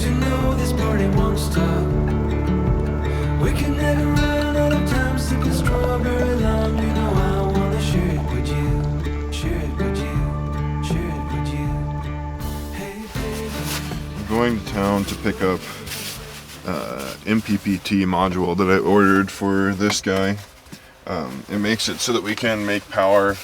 'cause you know this party won't stop. We can never run out of time, sipping strawberry lime. You know I wanna share it with you, share it with you, share it with you. Hey baby. I'm going to town to pick up MPPT module that I ordered for this guy. It makes it so that we can make power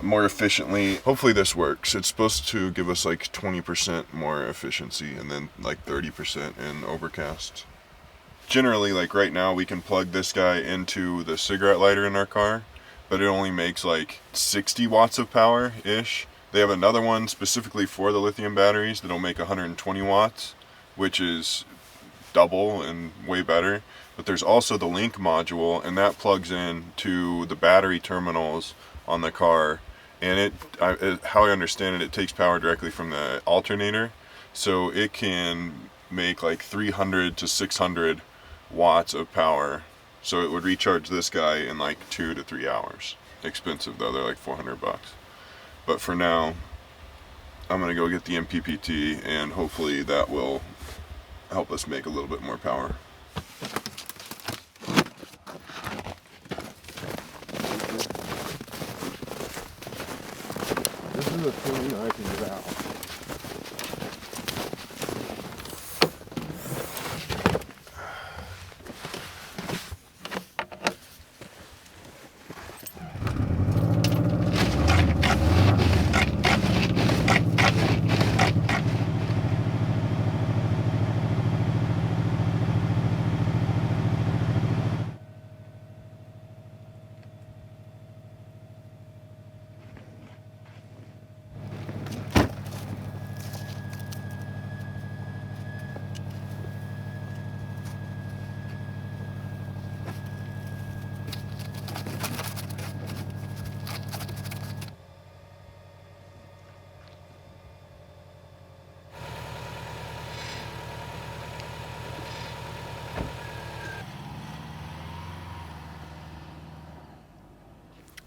more efficiently. Hopefully this works. It's supposed to give us like 20% more efficiency and then like 30% in overcast. Generally, like right now, we can plug this guy into the cigarette lighter in our car, but it only makes like 60 watts of power-ish. They have another one specifically for the lithium batteries that'll make 120 watts, which is double and way better. But there's also the link module, and that plugs in to the battery terminals on the car, and how I understand it, it takes power directly from the alternator, so it can make like 300 to 600 watts of power. So it would recharge this guy in like 2 to 3 hours. Expensive though, they're like 400 bucks. But for now, I'm gonna go get the MPPT, and hopefully that will help us make a little bit more power. This is a thing I can get out.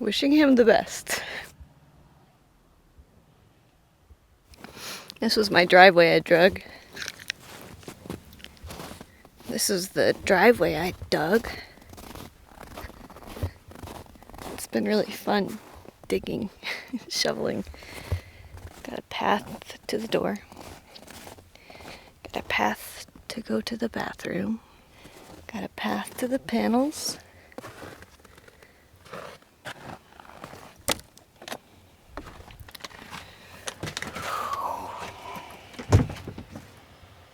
Wishing him the best. This was my driveway I dug. This is the driveway I dug. It's been really fun digging, shoveling. Got a path to the door. Got a path to go to the bathroom. Got a path to the panels.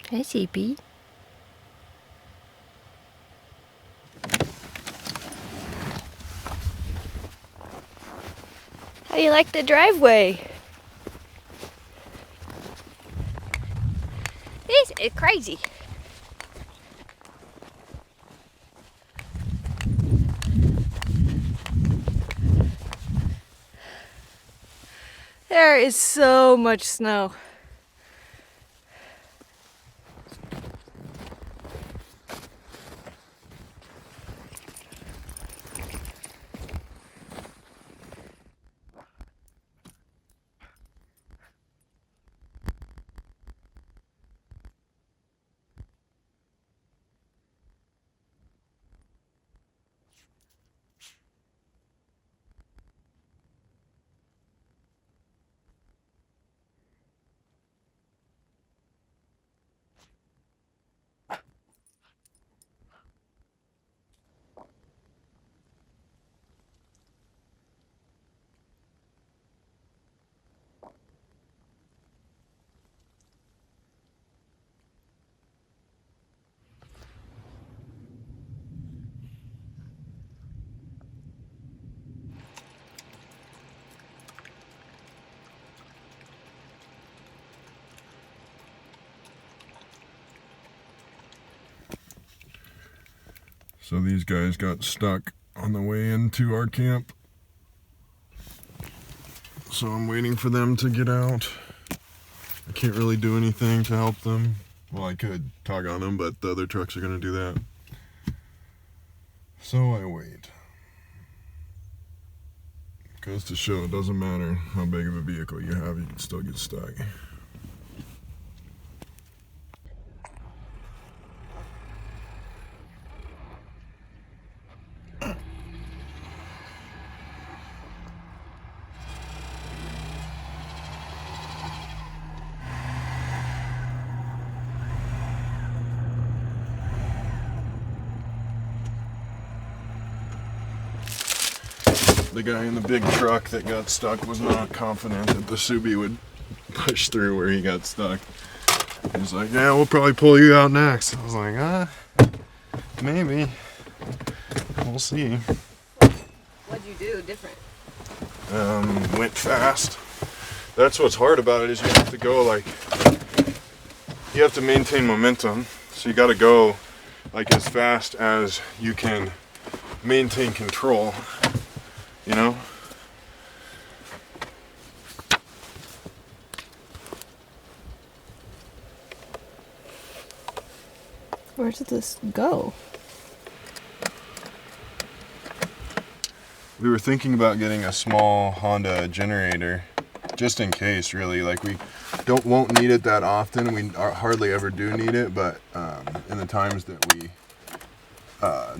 Hey, CP. How do you like the driveway? This is crazy. There is so much snow. So these guys got stuck on the way into our camp. So I'm waiting for them to get out. I can't really do anything to help them. Well, I could tug on them, but the other trucks are gonna do that. So I wait. Goes to show it doesn't matter how big of a vehicle you have, you can still get stuck. the guy in the big truck that got stuck was not confident that the Subi would push through where he got stuck. He's like, yeah, we'll probably pull you out next. I was like, maybe. We'll see. What'd you do different? Went fast. That's what's hard about it, is you have to go you have to maintain momentum. So you got to go like as fast as you can maintain control, you know? Where did this go? We were thinking about getting a small Honda generator, just in case, really. Like, we won't need it that often. We hardly ever do need it, but in the times that we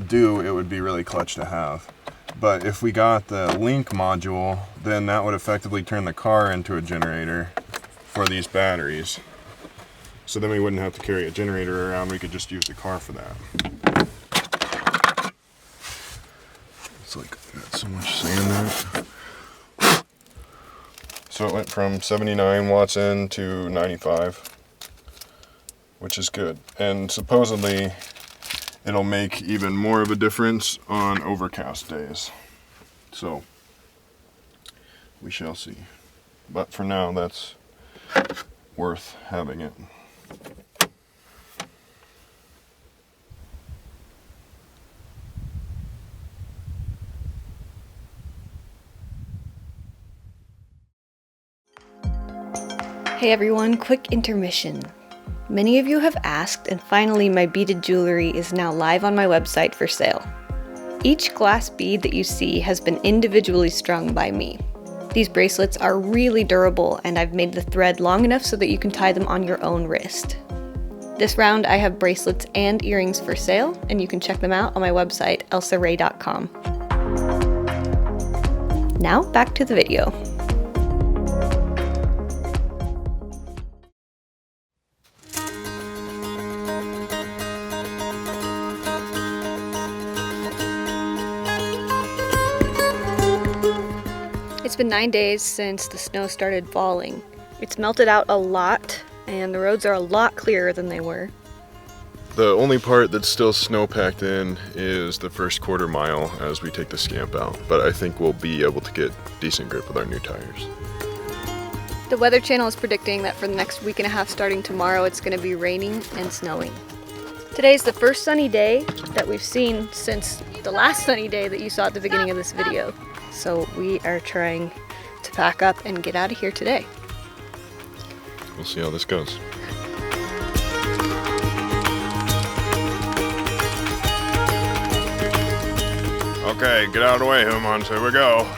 do, it would be really clutch to have. But if we got the link module, then that would effectively turn the car into a generator for these batteries. So then we wouldn't have to carry a generator around. We could just use the car for that. It's like, got so much sand there. So it went from 79 watts in to 95, which is good. And supposedly it'll make even more of a difference on overcast days. So we shall see. But for now, that's worth having it. Hey everyone, quick intermission. Many of you have asked, and finally my beaded jewelry is now live on my website for sale. Each glass bead that you see has been individually strung by me. These bracelets are really durable, and I've made the thread long enough so that you can tie them on your own wrist. This round I have bracelets and earrings for sale, and you can check them out on my website, elsarhae.com. Now back to the video. It's been 9 days since the snow started falling. It's melted out a lot, and the roads are a lot clearer than they were. The only part that's still snow packed in is the first quarter mile as we take the Scamp out, but I think we'll be able to get decent grip with our new tires. The Weather Channel is predicting that for the next week and a half starting tomorrow, it's going to be raining and snowing. Today's the first sunny day that we've seen since the last sunny day that you saw at the beginning of this video. So we are trying to pack up and get out of here today. We'll see how this goes. Okay, get out of the way, Humans. Here we go.